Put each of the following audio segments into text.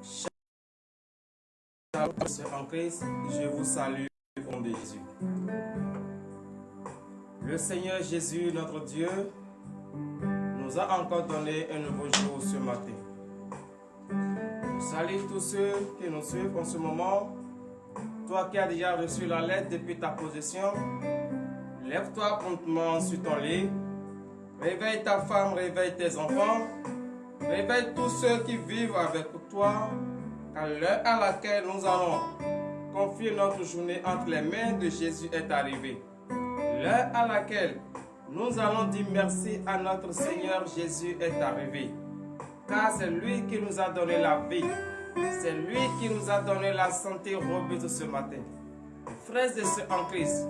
Sœurs en Christ, je vous salue au nom de Jésus. Le Seigneur Jésus, notre Dieu, nous a encore donné un nouveau jour ce matin. Salut tous ceux qui nous suivent en ce moment. Toi qui as déjà reçu la lettre depuis ta position, lève-toi promptement sur ton lit. Réveille ta femme, réveille tes enfants. Réveille tous ceux qui vivent avec toi, car l'heure à laquelle nous allons confier notre journée entre les mains de Jésus est arrivée. L'heure à laquelle nous allons dire merci à notre Seigneur Jésus est arrivée. Car c'est lui qui nous a donné la vie. C'est lui qui nous a donné la santé robuste ce matin. Frères et sœurs en Christ,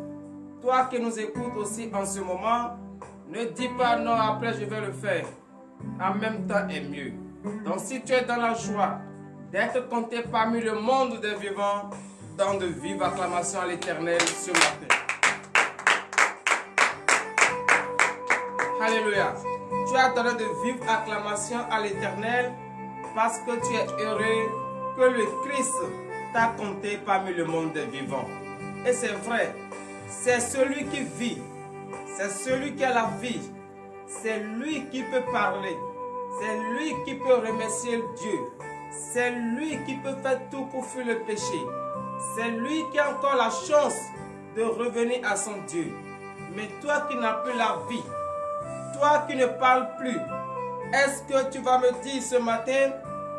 toi qui nous écoutes aussi en ce moment, ne dis pas non, après je vais le faire. En même temps est mieux. Donc si tu es dans la joie d'être compté parmi le monde des vivants, donne de vive acclamation à l'Éternel ce matin. Alléluia. Tu as donné de vive acclamation à l'Éternel parce que tu es heureux que le Christ t'a compté parmi le monde des vivants. Et c'est vrai, c'est celui qui vit, c'est celui qui a la vie, c'est lui qui peut parler, c'est lui qui peut remercier Dieu, c'est lui qui peut faire tout pour fuir le péché, c'est lui qui a encore la chance de revenir à son Dieu. Mais toi qui n'as plus la vie, toi qui ne parles plus, est-ce que tu vas me dire ce matin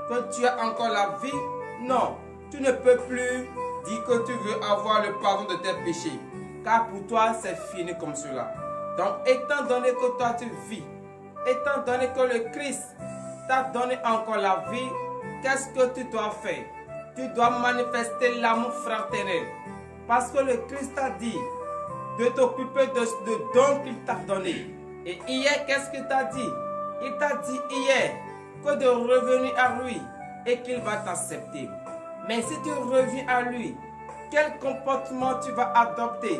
que tu as encore la vie? Non, tu ne peux plus dire que tu veux avoir le pardon de tes péchés, car pour toi c'est fini comme cela. Donc étant donné que toi tu vis, étant donné que le Christ t'a donné encore la vie, qu'est-ce que tu dois faire? Tu dois manifester l'amour fraternel, parce que le Christ t'a dit de t'occuper de dons qu'il t'a donné. Et hier, qu'est-ce qu'il t'a dit? Il t'a dit hier que de revenir à lui et qu'il va t'accepter. Mais si tu reviens à lui, quel comportement tu vas adopter?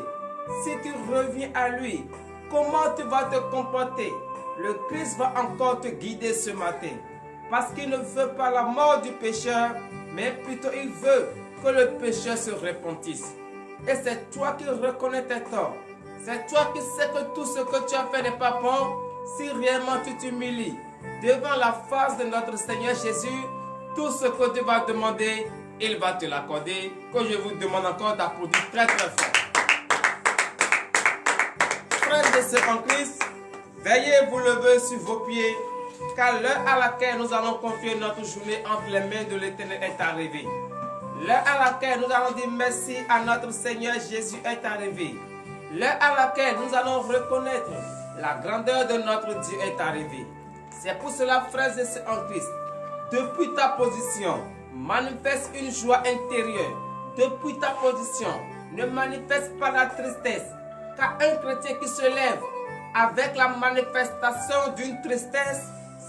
Si tu reviens à lui, comment tu vas te comporter? Le Christ va encore te guider ce matin. Parce qu'il ne veut pas la mort du pécheur, mais plutôt il veut que le pécheur se repentisse. Et c'est toi qui reconnais tes torts. C'est toi qui sais que tout ce que tu as fait n'est pas bon. Si réellement tu t'humilies devant la face de notre Seigneur Jésus, tout ce que tu vas demander, il va te l'accorder. Que je vous demande encore d'applaudir très très fort. Frères et sœurs en Christ, veillez vous lever sur vos pieds, car l'heure à laquelle nous allons confier notre journée entre les mains de l'Éternel est arrivée. L'heure à laquelle nous allons dire merci à notre Seigneur Jésus est arrivée. L'heure à laquelle nous allons reconnaître la grandeur de notre Dieu est arrivée. C'est pour cela, frères et sœurs en Christ, depuis ta position, manifeste une joie intérieure. Depuis ta position, ne manifeste pas la tristesse. Car un chrétien qui se lève avec la manifestation d'une tristesse,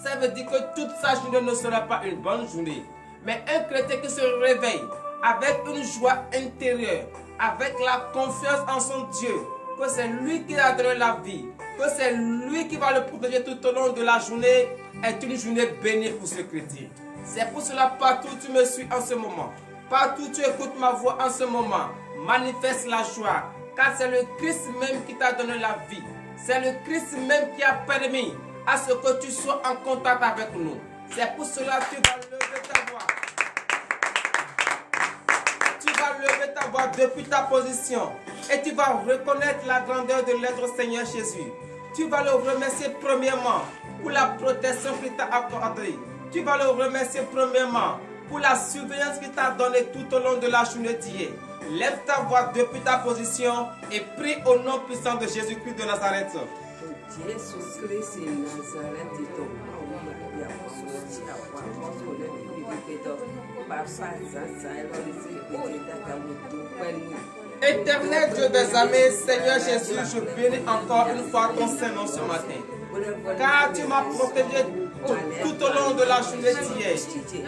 ça veut dire que toute sa journée ne sera pas une bonne journée. Mais un chrétien qui se réveille avec une joie intérieure, avec la confiance en son Dieu, que c'est lui qui a donné la vie, que c'est lui qui va le protéger tout au long de la journée, est une journée bénie pour ce chrétien. C'est pour cela, partout où tu me suis en ce moment, partout où tu écoutes ma voix en ce moment, manifeste la joie, car c'est le Christ même qui t'a donné la vie. C'est le Christ même qui a permis à ce que tu sois en contact avec nous. C'est pour cela que tu vas lever ta voix. Tu vas lever ta voix depuis ta position et tu vas reconnaître la grandeur de notre Seigneur Jésus. Tu vas le remercier premièrement pour la protection qu'il t'a accordée. Tu vas le remercier premièrement pour la surveillance qu'il t'a donnée tout au long de la journée d'hier. Lève ta voix depuis ta position et prie au nom puissant de Jésus-Christ de Nazareth. Éternel Dieu des armées, Seigneur Jésus, je bénis encore une fois ton Saint-Nom ce matin. Car tu m'as protégé tout au long de la journée d'hier.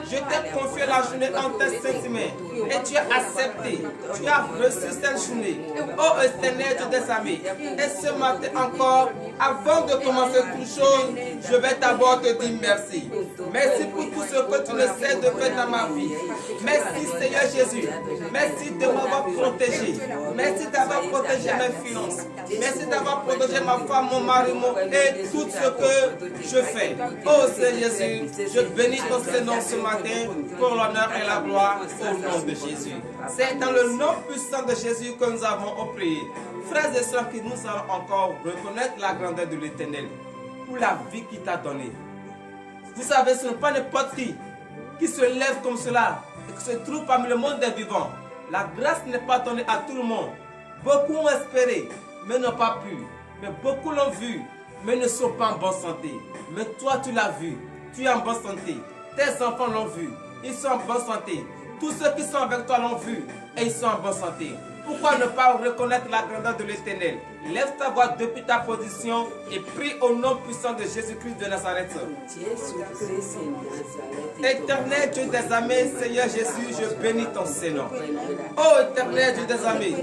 Je t'ai confié la journée en tes saintes mains et tu as accepté. Tu as reçu cette journée. Oh Éternel Dieu des armées. Et ce matin encore, avant de commencer toute chose, je vais d'abord te dire merci. Merci pour tout ce que tu ne cesses de faire dans ma vie. Merci Seigneur Jésus. Merci de m'avoir protégé. Merci d'avoir protégé mes finances. Merci d'avoir protégé ma femme, mon mari, et tout ce que je fais. Oh Seigneur Jésus, je bénis ton Seigneur ce matin pour l'honneur et la gloire au nom de Jésus. C'est dans le nom puissant de Jésus que nous avons prié. Frères et sœurs, que nous allons encore reconnaître la grandeur de l'Éternel pour la vie qu'il t'a donnée. Vous savez, ce n'est pas n'importe qui se lève comme cela et qui se trouve parmi le monde des vivants. La grâce n'est pas donnée à tout le monde. Beaucoup ont espéré, mais n'ont pas pu. Mais beaucoup l'ont vu, mais ne sont pas en bonne santé. Mais toi, tu l'as vu. Tu es en bonne santé. Tes enfants l'ont vu. Ils sont en bonne santé. Tous ceux qui sont avec toi l'ont vu et ils sont en bonne santé. Pourquoi ne pas reconnaître la grandeur de l'Éternel? Lève ta voix depuis ta position et prie au nom puissant de Jésus-Christ de Nazareth. Éternel Dieu des armées, Seigneur Jésus, je bénis ton Seigneur. Oh Éternel Dieu des armées,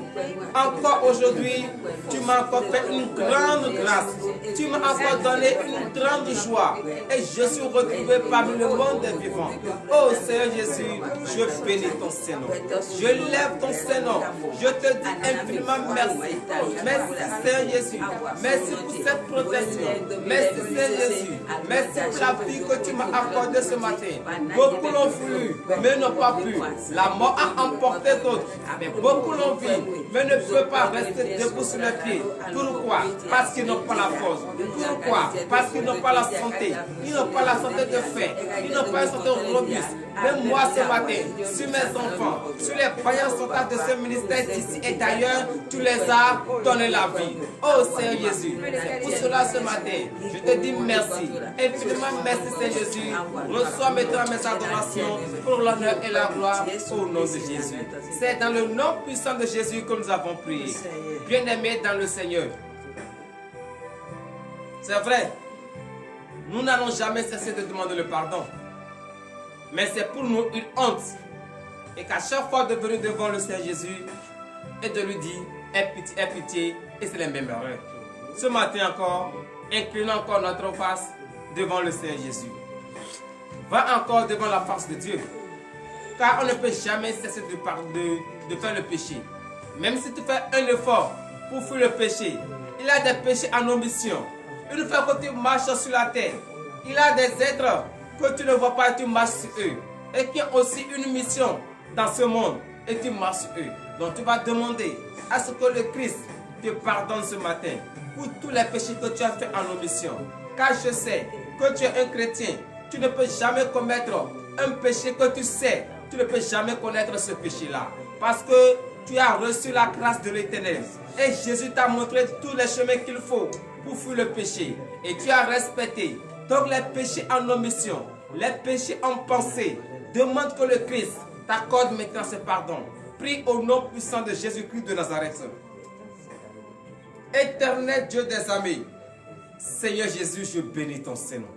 encore aujourd'hui, tu m'as encore fait une grande grâce. Tu m'as encore donné une grande joie. Et je suis retrouvé parmi le monde des vivants. Oh Seigneur Jésus, je bénis ton Seigneur. Je lève ton Seigneur. Je te dis infiniment merci. Merci Seigneur Jésus. Merci pour cette protection. Merci Seigneur Jésus. Merci pour la vie que tu m'as accordée ce matin. Beaucoup l'ont voulu, mais n'ont pas pu. La mort a emporté d'autres. Mais beaucoup l'ont vu, mais ne peuvent pas rester debout sur les pieds. Pourquoi? Parce qu'ils n'ont pas la force. Pourquoi? Parce qu'ils n'ont pas la santé. Ils n'ont pas la santé de fer. Ils n'ont pas la santé robuste. Même moi ce matin, sur mes enfants, sur les voyants soldats de ce ministère d'ici et d'ailleurs, tu les as donné la vie. Oh Seigneur Jésus, c'est pour cela ce matin, je te dis merci. Infiniment merci Seigneur Jésus. Reçois maintenant mes adorations pour l'honneur et la gloire au nom de Jésus. C'est dans le nom puissant de Jésus que nous avons prié. Bien-aimés dans le Seigneur. C'est vrai, nous n'allons jamais cesser de demander le pardon. Mais c'est pour nous une honte. Et qu'à chaque fois de venir devant le Seigneur Jésus et de lui dire, aie pitié, et c'est les mêmes erreurs. Ce matin encore, inclinons encore notre face devant le Seigneur Jésus. Va encore devant la face de Dieu. Car on ne peut jamais cesser de faire le péché. Même si tu fais un effort pour fuir le péché, il y a des péchés en omission. Une fois que tu marches sur la terre, il y a des êtres que tu ne vois pas et tu marches sur eux. Et qui ont aussi une mission dans ce monde et tu marches sur eux. Donc tu vas demander à ce que le Christ te pardonne ce matin pour tous les péchés que tu as fait en omission. Car je sais que tu es un chrétien. Tu ne peux jamais commettre un péché que tu sais. Tu ne peux jamais connaître ce péché-là. Parce que tu as reçu la grâce de l'Éternel. Et Jésus t'a montré tous les chemins qu'il faut pour fuir le péché. Et tu as respecté. Donc les péchés en omission, les péchés en pensée, demande que le Christ t'accorde maintenant ce pardon. Prie au nom puissant de Jésus-Christ de Nazareth. Éternel Dieu des armées, Seigneur Jésus, je bénis ton Seigneur.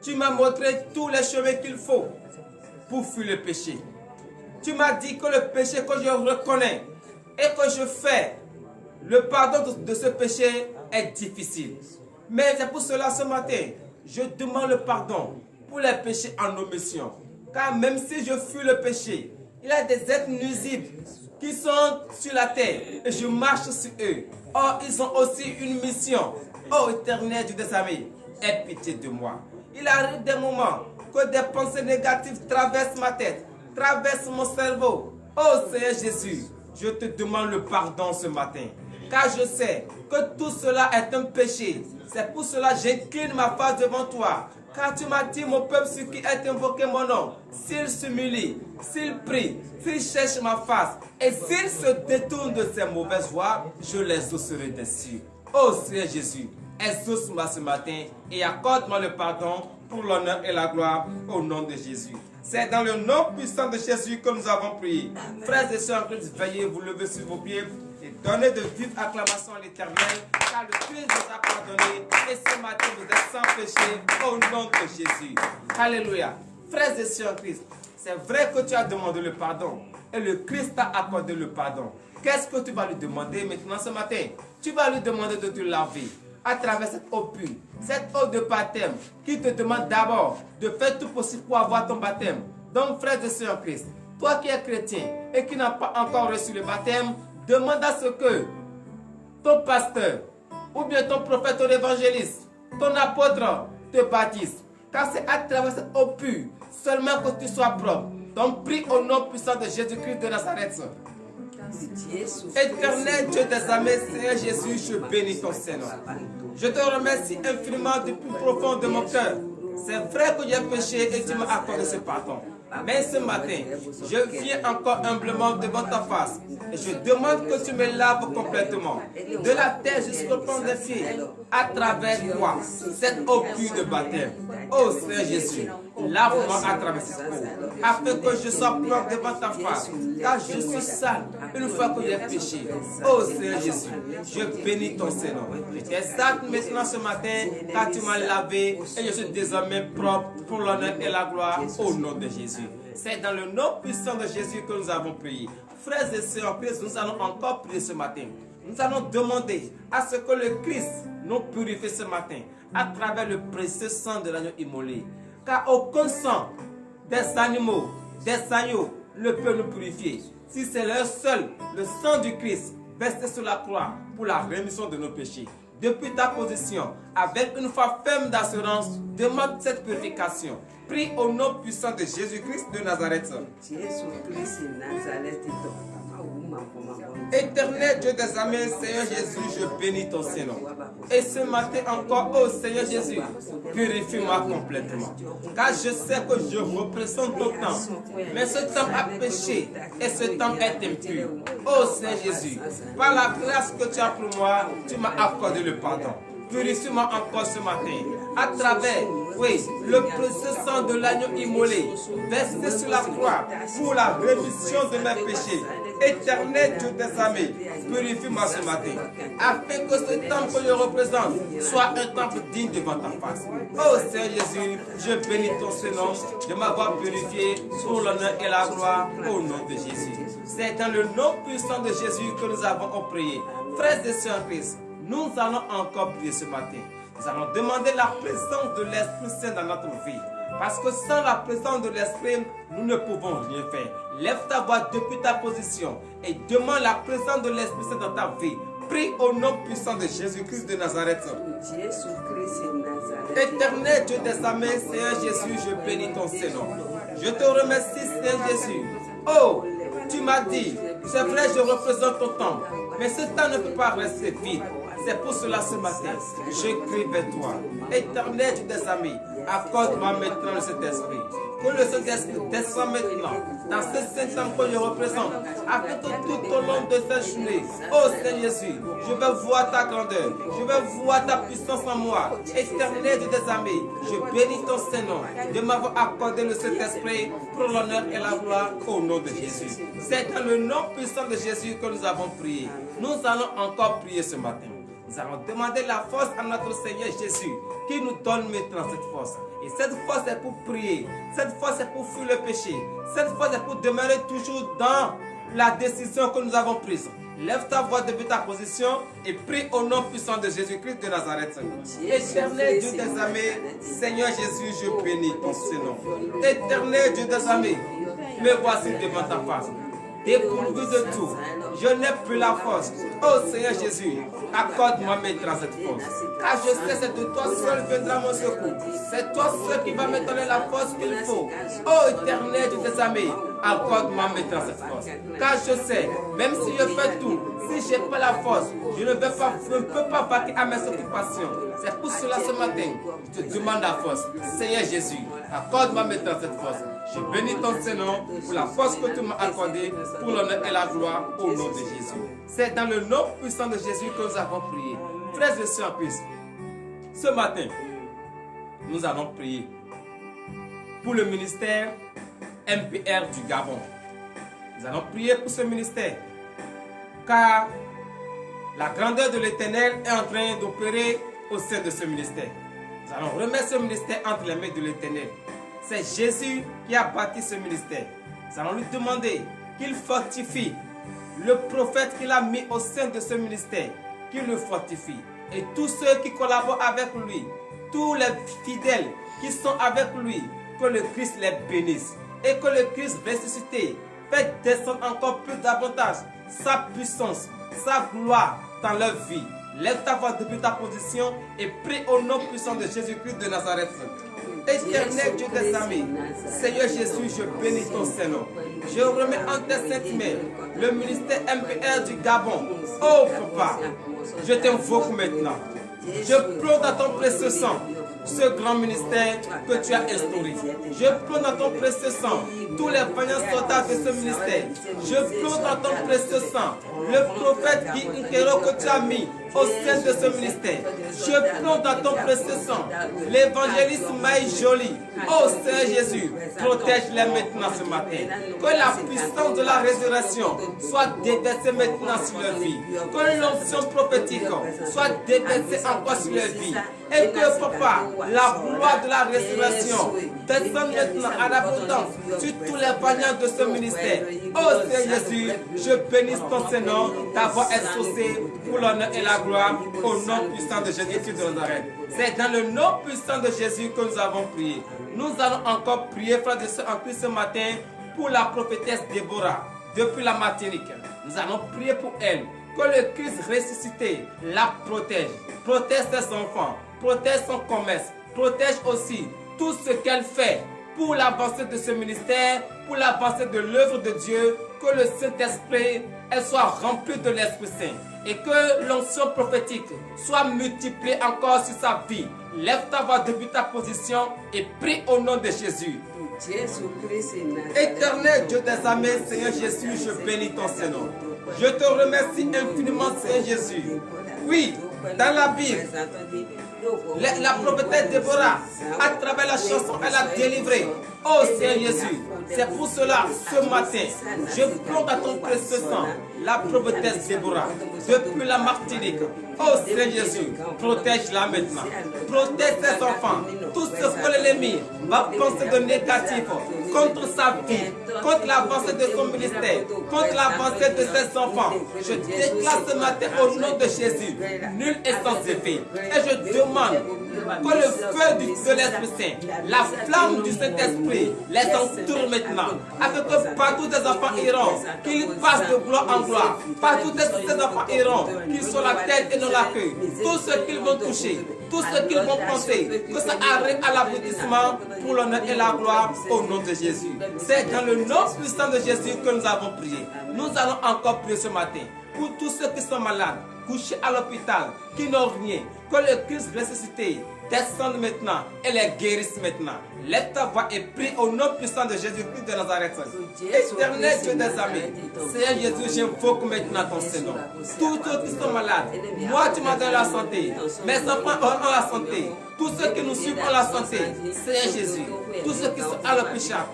Tu m'as montré tous les chemins qu'il faut pour fuir le péché. Tu m'as dit que le péché que je reconnais et que je fais, le pardon de ce péché est difficile. Mais c'est pour cela ce matin, je demande le pardon pour les péchés en omission. Car même si je fuis le péché, il y a des êtres nuisibles qui sont sur la terre et je marche sur eux. Or, ils ont aussi une mission. Oh Éternel Dieu des armées, aie pitié de moi. Il arrive des moments que des pensées négatives traversent ma tête, traversent mon cerveau. Oh Seigneur Jésus, je te demande le pardon ce matin. Car je sais que tout cela est un péché. C'est pour cela que j'incline ma face devant toi. Car tu m'as dit, mon peuple, ce qui est invoqué mon nom, s'il s'humilie, s'il prie, s'il cherche ma face, et s'il se détourne de ses mauvaises voies, je les exaucerai des cieux. Oh Seigneur Jésus, exauce-moi ce matin et accorde-moi le pardon pour l'honneur et la gloire au nom de Jésus. C'est dans le nom puissant de Jésus que nous avons prié. Frères et sœurs, veuillez vous lever sur vos pieds et donner de vives acclamations à l'Éternel, car le Christ nous a pardonné et ce matin vous êtes sans péché au nom de Jésus. Alléluia. Frères et sœurs Christ, c'est vrai que tu as demandé le pardon et le Christ t'a accordé le pardon. Qu'est-ce que tu vas lui demander maintenant ce matin? Tu vas lui demander de te laver à travers cette eau pure, cette eau de baptême qui te demande d'abord de faire tout possible pour avoir ton baptême. Donc, frères et sœurs en Christ, toi qui es chrétien et qui n'as pas encore reçu le baptême, demande à ce que ton pasteur ou bien ton prophète ou l'évangéliste, ton apôtre te baptise. Car c'est à travers cette eau pure seulement que tu sois propre. Donc, prie au nom puissant de Jésus-Christ de Nazareth. Éternel Dieu des armées, Seigneur Jésus, je bénis ton Seigneur. Je te remercie infiniment du plus profond de mon cœur. C'est vrai que j'ai péché et tu m'as accordé ce pardon. Mais ce matin, je viens encore humblement devant ta face et je demande que tu me laves complètement, de la tête jusqu'au fond des pieds, à travers toi, cette eau pure de baptême. Oh Seigneur Jésus, lave-moi à travers cette eau, afin que je sois propre devant ta face, car je suis sale une fois que j'ai péché. Oh Seigneur Jésus, je bénis ton Seigneur. Je t'exalte maintenant ce matin, car tu m'as lavé et je suis désormais propre pour l'honneur et la gloire au nom de Jésus. C'est dans le nom puissant de Jésus que nous avons prié. Frères et sœurs en Christ, nous allons encore prier ce matin. Nous allons demander à ce que le Christ nous purifie ce matin à travers le précieux sang de l'agneau immolé. Car aucun sang des animaux, des agneaux ne peut nous purifier. Si c'est leur seul, le sang du Christ versé sur la croix pour la rémission de nos péchés. Depuis ta position, avec une foi ferme d'assurance, demande cette purification. Prie au nom puissant de Jésus-Christ de Nazareth. Éternel Dieu des armées, Seigneur Jésus, je bénis ton Seigneur. Et ce matin encore, oh Seigneur Jésus, purifie-moi complètement. Car je sais que je représente ton temps. Mais ce temps a péché et ce temps est impur. Oh Seigneur Jésus, par la grâce que tu as pour moi, tu m'as accordé le pardon. Purifie-moi encore ce matin, à travers, oui, le précieux sang de l'agneau immolé, versé sur la croix pour la rémission de mes péchés. Éternel Dieu des armées, purifie-moi ce matin, afin que ce temple que je représente soit un temple digne devant ta face. Oh Seigneur Jésus, je bénis ton Seigneur de m'avoir purifié pour l'honneur et la gloire au nom de Jésus. C'est dans le nom puissant de Jésus que nous avons prié. Frères et sœurs en Christ, nous allons encore prier ce matin. Nous allons demander la présence de l'Esprit Saint dans notre vie. Parce que sans la présence de l'Esprit, nous ne pouvons rien faire. Lève ta voix depuis ta position et demande la présence de l'Esprit Saint dans ta vie. Prie au nom puissant de Jésus-Christ de Nazareth. Éternel Dieu des armées, Seigneur Jésus, je bénis ton Seigneur. Je te remercie, Seigneur Jésus. Oh, tu m'as dit, c'est vrai, je représente ton temps, mais ce temps ne peut pas rester vide. C'est pour cela ce matin, je crie vers toi. Éternel Dieu des amis, accorde-moi maintenant le Saint-Esprit. Que le Saint-Esprit descende maintenant dans ce Saint-Temps que je représente, afin que tout au long de cette journée, oh Seigneur Jésus, je veux voir ta grandeur, je veux voir ta puissance en moi. Éternel Dieu des amis, je bénis ton Seigneur de m'avoir accordé le Saint-Esprit pour l'honneur et la gloire au nom de Jésus. C'est dans le nom puissant de Jésus que nous avons prié. Nous allons encore prier ce matin. Nous allons demander la force à notre Seigneur Jésus qui nous donne maintenant cette force. Et cette force est pour prier. Cette force est pour fuir le péché. Cette force est pour demeurer toujours dans la décision que nous avons prise. Lève ta voix depuis ta position et prie au nom puissant de Jésus-Christ de Nazareth. Éternel Dieu des armées, Seigneur Jésus, je bénis ton Seigneur. Éternel Dieu des armées, me voici devant ta face. Dépourvu de tout, je n'ai plus la force. Oh Seigneur Jésus, accorde-moi maintenant cette force. Car je sais c'est de toi seul viendra mon secours. C'est toi seul qui va me donner la force qu'il faut. Oh Éternel Dieu des armées, accorde-moi maintenant cette force. Car je sais, même si je fais tout, si je n'ai pas la force, je ne peux pas vaquer à mes occupations. C'est pour cela ce matin, je te demande la force. Seigneur Jésus, accorde-moi maintenant cette force. Je bénis ton Seigneur pour la force que tu m'as accordée, pour l'honneur et la gloire au nom de Jésus. C'est dans le nom puissant de Jésus que nous avons prié. Frères et sœurs en Christ, ce matin, nous allons prier pour le ministère MPR du Gabon. Nous allons prier pour ce ministère, car la grandeur de l'Éternel est en train d'opérer au sein de ce ministère. Nous allons remettre ce ministère entre les mains de l'Éternel. C'est Jésus qui a bâti ce ministère. Nous allons lui demander qu'il fortifie le prophète qu'il a mis au sein de ce ministère, qu'il le fortifie. et tous ceux qui collaborent avec lui, tous les fidèles qui sont avec lui, que le Christ les bénisse et que le Christ ressuscité fait descendre encore plus davantage sa puissance, sa gloire dans leur vie. Lève ta voix depuis ta position et prie au nom puissant de Jésus-Christ de Nazareth. Éternel Dieu des armées, Seigneur Jésus, je bénis ton Saint-Nom. Je remets en tes saintes mains le ministère MPR du Gabon. Oh Papa, je t'invoque maintenant. Je plonge dans ton précieux sang ce grand ministère que tu as instauré. Je plonge dans ton précieux sang tous les vaillants soldats de ce ministère. Je plonge dans ton précieux sang le prophète Guy Nkero que tu as mis au sein de ce ministère. Je plonge dans ton précieux sang l'évangéliste Maï Joly. Oh Seigneur Jésus, protège-les maintenant ce matin. Que la puissance de la résurrection soit déversée maintenant sur leur vie. Que l'onction prophétique soit déversée encore sur leur vie. Et que Papa, la gloire de la résurrection descende maintenant à l'abondance sur tous les vaillants de ce ministère. Oh Seigneur Jésus, je bénis ton Saint-Nom d'avoir exaucé pour l'honneur et la gloire au nom puissant de Jésus-Christ de Nazareth. C'est dans le nom puissant de Jésus que nous avons prié. Nous allons encore prier, frères et sœurs en Christ, ce matin pour la prophétesse Déborah depuis la Martinique. Nous allons prier pour elle. Que le Christ ressuscité la protège. Protège ses enfants. Protège son commerce. Protège aussi tout ce qu'elle fait pour l'avancée de ce ministère, pour l'avancée de l'œuvre de Dieu. Que le Saint-Esprit soit rempli de l'Esprit Saint. Et que l'onction prophétique soit multipliée encore sur sa vie. Lève ta voix depuis ta position et prie au nom de Jésus. Éternel Dieu des armées, Seigneur Jésus, je bénis ton Saint-Nom. Je te remercie infiniment, Seigneur Jésus. Oui, dans la Bible, la prophétesse Déborah, à travers la chanson, elle a délivré. Oh Seigneur Jésus, c'est pour cela, ce matin, je plonge dans ton précieux sang la prophétesse Déborah, depuis la Martinique. Oh Seigneur Jésus, protège-la maintenant. Protège ses enfants. Tout ce que l'ennemi va penser de négatif contre sa vie, contre l'avancée de son ministère, contre l'avancée de ses enfants. Je déclare ce matin au nom de Jésus, nul est sans effet. Et je demande que le feu de l'Esprit Saint, la flamme du Saint-Esprit, les entoure maintenant, afin que partout des enfants iront, qu'ils passent de gloire en gloire, partout des enfants iront, qu'ils soient la tête et non la queue, tout ce qu'ils vont toucher, tout ce qu'ils vont penser, que ça arrive à l'aboutissement pour l'honneur et la gloire au nom de Jésus. C'est dans le nom puissant de Jésus que nous avons prié. Nous allons encore prier ce matin pour tous ceux qui sont malades, couchés à l'hôpital, qui n'ont rien, que le Christ ressuscité descende maintenant et les guérisse maintenant. Lève ta voix et prie au nom puissant de Jésus-Christ de Nazareth. Éternel Dieu des armées, Seigneur Jésus, j'invoque maintenant ton Saint-Nom. Tous ceux qui sont malades, moi tu m'as donné la santé, mes enfants ont la santé, tous ceux qui nous suivent ont la santé, Seigneur Jésus, tous ceux qui sont à l'hôpital,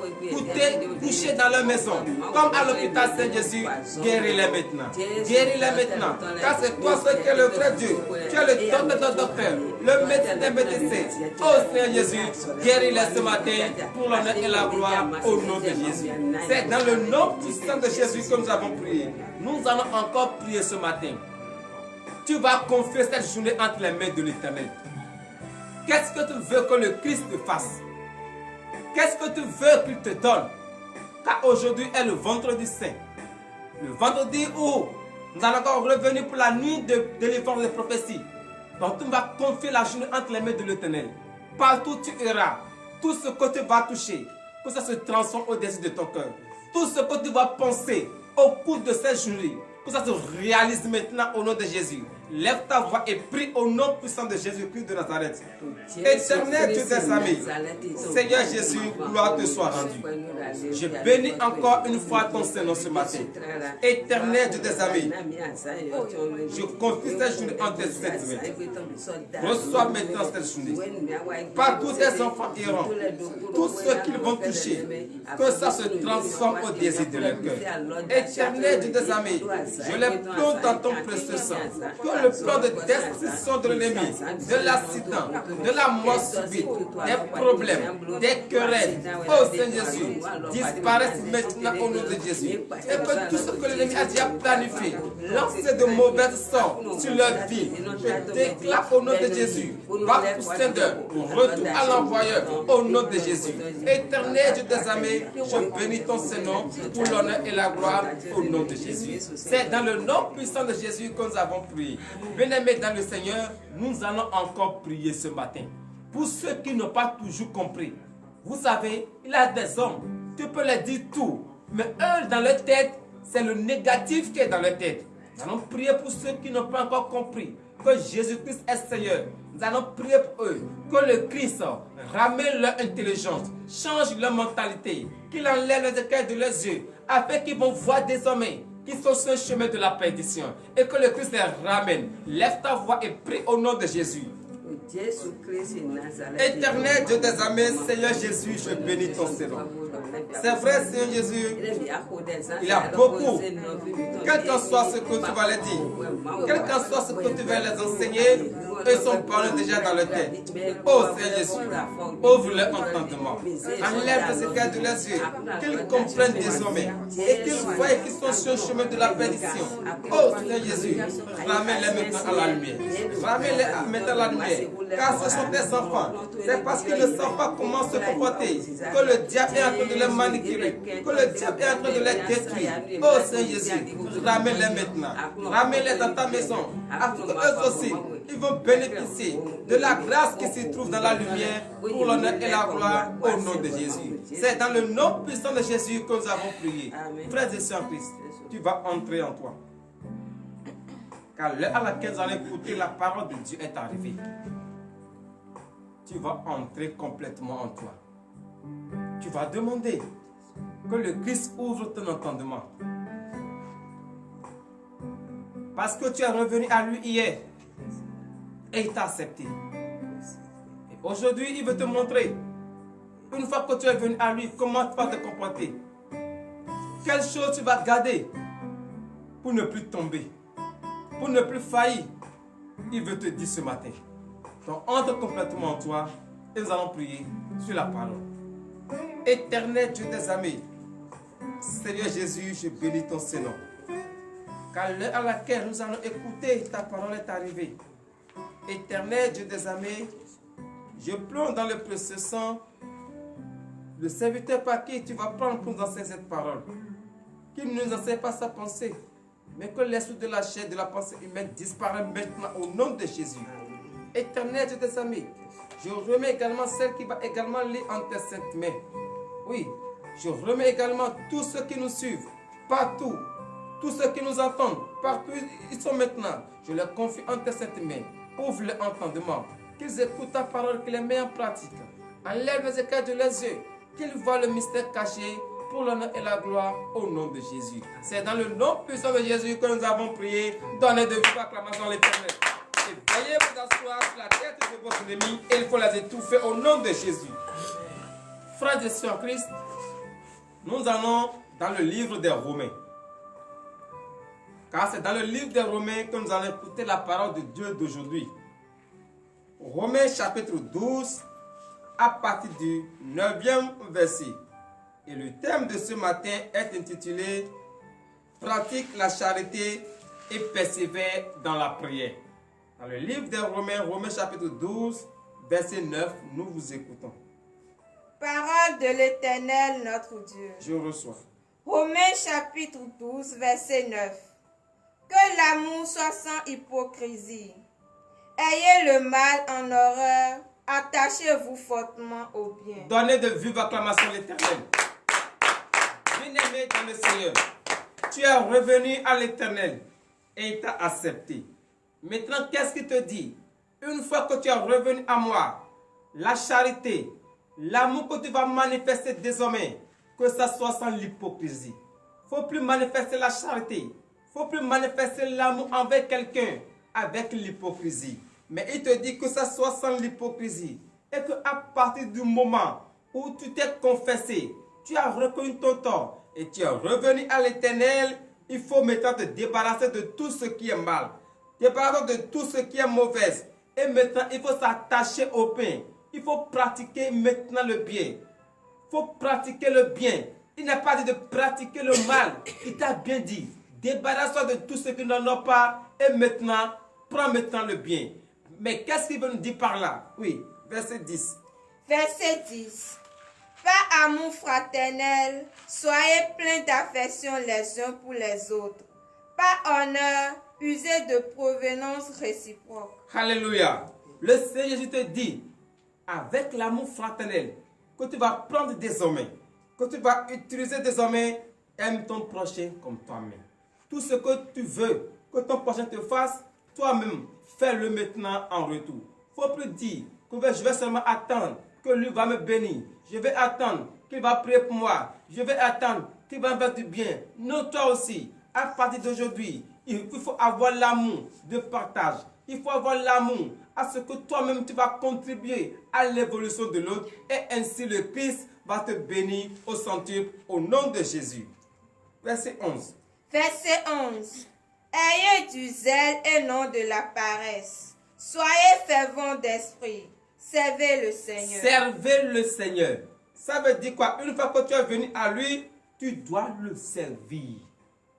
couchés dans leur maison, comme à l'hôpital, Seigneur Jésus, guéris-les maintenant. Guéris-les maintenant, car c'est toi seul qui es le vrai Dieu, tu es le docteur, le médecin des médecins. Oh Seigneur Jésus, guéris-les ce matin pour l'honneur et la gloire au nom de Jésus. C'est dans le nom puissant de Jésus que nous avons prié. Nous allons encore prier ce matin. Tu vas confier cette journée entre les mains de l'Éternel. Qu'est-ce que tu veux que le Christ te fasse? Qu'est-ce que tu veux qu'il te donne? Car aujourd'hui est le vendredi saint. Le vendredi où nous allons encore revenir pour la nuit de délivrance des prophéties. Donc tu vas confier la journée entre les mains de l'Éternel. Partout tu iras, tout ce que tu vas toucher, que ça se transforme au désir de ton cœur. Tout ce que tu vas penser au cours de cette journée, que ça se réalise maintenant au nom de Jésus. Lève ta voix et prie au nom puissant de Jésus-Christ de Nazareth. Éternel Dieu des armées, Seigneur Jésus, gloire te soit rendue. Je bénis encore une fois ton Saint-Nom ce matin. Éternel Dieu des armées, je confie cette journée en tes saintes mains. Reçois maintenant cette journée. Partout tes enfants iront, tout ce qu'ils vont toucher, que ça se transforme au désir de leur cœur. Éternel Dieu des armées, je les plonge dans ton précieux sang. Que le plan de destruction de l'ennemi, de l'accident, de la mort subite, des problèmes, des querelles, oh Seigneur Jésus, disparaissent maintenant au nom de Jésus. Et que tout ce que l'ennemi a déjà planifié, lancer de mauvaises sorts sur leur vie, je déclare au nom de Jésus, back to sender, retour à l'envoyeur au nom de Jésus. Éternel Dieu des armées, je bénis ton Saint-Nom pour l'honneur et la gloire au nom de Jésus. C'est dans le nom puissant de Jésus que nous avons prié. Bien-aimés dans le Seigneur, nous allons encore prier ce matin. Pour ceux qui n'ont pas toujours compris, vous savez, il y a des hommes, tu peux leur dire tout, mais eux dans leur tête, c'est le négatif qui est dans leur tête. Nous allons prier pour ceux qui n'ont pas encore compris que Jésus-Christ est Seigneur. Nous allons prier pour eux, que le Christ ramène leur intelligence, change leur mentalité, qu'il enlève les écailles de leurs yeux, afin qu'ils vont voir désormais qu'ils sont sur le chemin de la perdition, et que le Christ les ramène. Lève ta voix et prie au nom de Jésus. Éternel Dieu des armées, Seigneur Jésus, je bénis ton Seigneur. C'est vrai, Seigneur Jésus, il y a beaucoup. Quel qu'en soit ce que tu vas leur dire, quel qu'en soit ce que tu vas les enseigner, eux sont parlés déjà dans leur tête. Oh Seigneur Jésus, ouvre leur entendement. Enlève les écailles de leurs yeux, qu'ils comprennent désormais et qu'ils voient qu'ils sont sur le chemin de la perdition. Oh Seigneur Jésus, ramène-les maintenant à la lumière. Ramène-les maintenant à la lumière. Car ce sont des enfants. C'est parce qu'ils ne savent pas comment se comporter que le diable est en train de les manipuler, que le diable est en train de les détruire. Oh Seigneur Jésus, ramène-les maintenant. Ramène-les dans ta maison, afin qu'eux aussi, ils vont bénéficier de la grâce qui se trouve dans la lumière pour l'honneur et la gloire au nom de Jésus. C'est dans le nom puissant de Jésus que nous avons prié. Frères et sœurs en Christ, tu vas entrer en toi. Car l'heure à laquelle nous allons écouter la parole de Dieu est arrivée. Tu vas entrer complètement en toi. Tu vas demander que le Christ ouvre ton entendement. Parce que tu es revenu à lui hier et il t'a accepté. Et aujourd'hui, il veut te montrer, une fois que tu es venu à lui, comment tu vas te comporter. Quelle chose tu vas garder pour ne plus tomber, pour ne plus faillir. Il veut te dire ce matin. Donc entre complètement en toi et nous allons prier sur la parole. Éternel Dieu des armées, Seigneur Jésus, je bénis ton Saint-Nom. Car l'heure à laquelle nous allons écouter ta parole est arrivée. Éternel Dieu des armées, je plonge dans le précieux sang le serviteur par qui tu vas prendre pour nous enseigner cette parole. Qu'il ne nous enseigne pas sa pensée, mais que l'esprit de la chair, de la pensée humaine disparaît maintenant au nom de Jésus. Éternel Dieu des armées, je remets également celle qui va également lire en tes saintes mains. Oui, je remets également tous ceux qui nous suivent, partout, tous ceux qui nous entendent, partout ils sont maintenant. Je les confie en tes saintes mains. Ouvre leur entendement, qu'ils écoutent ta parole, qu'ils les mettent en pratique. Enlève les écailles de leurs yeux, qu'ils voient le mystère caché pour l'honneur et la gloire au nom de Jésus. C'est dans le nom puissant de Jésus que nous avons prié. Donnez de vive acclamation à l'Éternel. Et veuillez vous asseoir sur la tête de votre ennemi et il faut les étouffer au nom de Jésus. Frères et sœurs en Christ, nous allons dans le livre des Romains. Car c'est dans le livre des Romains que nous allons écouter la parole de Dieu d'aujourd'hui. Romains chapitre 12, à partir du 9e verset. Et le thème de ce matin est intitulé « Pratique la charité et persévère dans la prière ». Dans le livre des Romains, Romains chapitre 12, verset 9, nous vous écoutons. Parole de l'Éternel notre Dieu. Je reçois. Romains chapitre 12, verset 9. Que l'amour soit sans hypocrisie. Ayez le mal en horreur, attachez-vous fortement au bien. Donnez de vive acclamation à l'Éternel. Bien-aimé dans le Seigneur, tu es revenu à l'Éternel et il t'a accepté. Maintenant, qu'est-ce qu'il te dit? Une fois que tu es revenu à moi, la charité, l'amour que tu vas manifester désormais, que ça soit sans l'hypocrisie. Il ne faut plus manifester la charité. Il ne faut plus manifester l'amour envers quelqu'un avec l'hypocrisie. Mais il te dit que ça soit sans l'hypocrisie. Et qu'à partir du moment où tu t'es confessé, tu as reconnu ton tort et tu es revenu à l'Éternel, il faut maintenant te débarrasser de tout ce qui est mal. Débarrasse-toi de tout ce qui est mauvais. Et maintenant, il faut s'attacher au pain. Il faut pratiquer maintenant le bien. Il faut pratiquer le bien. Il n'a pas dit de pratiquer le mal. Il t'a bien dit. Débarrasse-toi de tout ce qui n'en a pas. Et maintenant, prends maintenant le bien. Mais qu'est-ce qu'il veut nous dire par là? Oui, verset 10. Verset 10. Par amour fraternel, soyez pleins d'affection les uns pour les autres. Par honneur, usez de provenance réciproque. Alléluia. Le Seigneur Jésus te dit, avec l'amour fraternel, que tu vas prendre désormais, que tu vas utiliser désormais, aime ton prochain comme toi-même. Tout ce que tu veux que ton prochain te fasse, toi-même, fais-le maintenant en retour. Il ne faut plus dire que je vais seulement attendre que lui va me bénir. Je vais attendre qu'il va prier pour moi. Je vais attendre qu'il va me faire du bien. Non, toi aussi, à partir d'aujourd'hui, il faut avoir l'amour de partage. Il faut avoir l'amour à ce que toi-même tu vas contribuer à l'évolution de l'autre et ainsi le Christ va te bénir au centuple au nom de Jésus. Verset 11. Verset 11. Ayez du zèle et non de la paresse. Soyez fervents d'esprit. Servez le Seigneur. Servez le Seigneur. Ça veut dire quoi? Une fois que tu es venu à lui, tu dois le servir.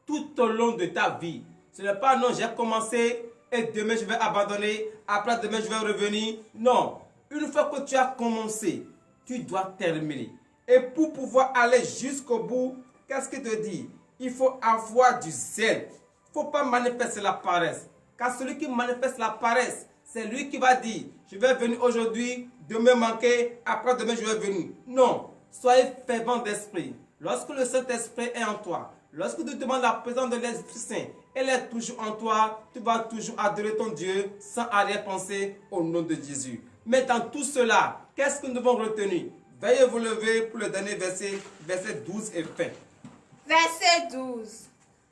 Tout au long de ta vie. Ce n'est pas non, j'ai commencé et demain je vais abandonner, après demain je vais revenir. Non. Une fois que tu as commencé, tu dois terminer. Et pour pouvoir aller jusqu'au bout, qu'est-ce qu'il te dit? Il faut avoir du zèle. Il ne faut pas manifester la paresse. Car celui qui manifeste la paresse, c'est lui qui va dire, je vais venir aujourd'hui, demain manquer, après demain je vais venir. Non, soyez fervent d'esprit. Lorsque le Saint-Esprit est en toi, lorsque tu demandes la présence de l'Esprit Saint, elle est toujours en toi, tu vas toujours adorer ton Dieu sans arrière-pensée au nom de Jésus. Mais dans tout cela, qu'est-ce que nous devons retenir? Veuillez vous lever pour le dernier verset, verset 12 et fin. Verset 12.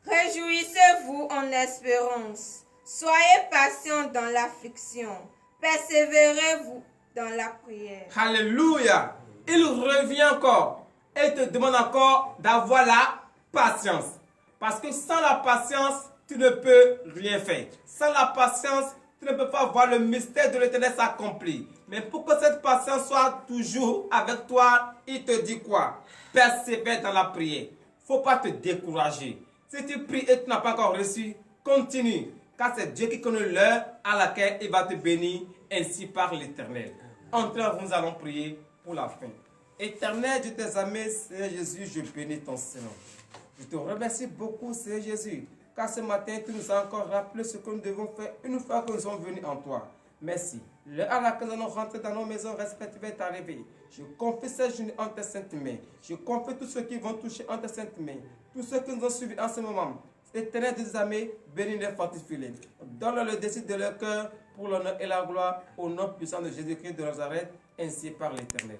Réjouissez-vous en espérance. Soyez patients dans l'affliction. Persévérez-vous dans la prière. Alléluia. Il revient encore et te demande encore d'avoir la patience. Parce que sans la patience, tu ne peux rien faire. Sans la patience, tu ne peux pas voir le mystère de l'Éternel s'accomplir. Mais pour que cette patience soit toujours avec toi, il te dit quoi? Persévère dans la prière. Il ne faut pas te décourager. Si tu pries et tu n'as pas encore reçu, continue. Car c'est Dieu qui connaît l'heure à laquelle il va te bénir, ainsi par l'Éternel. Entrez, nous allons prier pour la fin. Éternel Dieu tes amis, Seigneur Jésus, je bénis ton Seigneur. Je te remercie beaucoup, Seigneur Jésus, car ce matin, tu nous as encore rappelé ce que nous devons faire une fois que nous sommes venus en toi. Merci. L'heure à laquelle nous allons rentrer dans nos maisons respectives est arrivée. Je confie cette journée en tes saintes mains. Je confie tous ceux qui vont toucher en tes saintes mains. Tous ceux qui nous ont suivis en ce moment. Éternel des amis, bénis-les, fortifie-les. Donne-leur le désir de leur cœur pour l'honneur et la gloire au nom puissant de Jésus-Christ de Nazareth, ainsi par l'Éternel.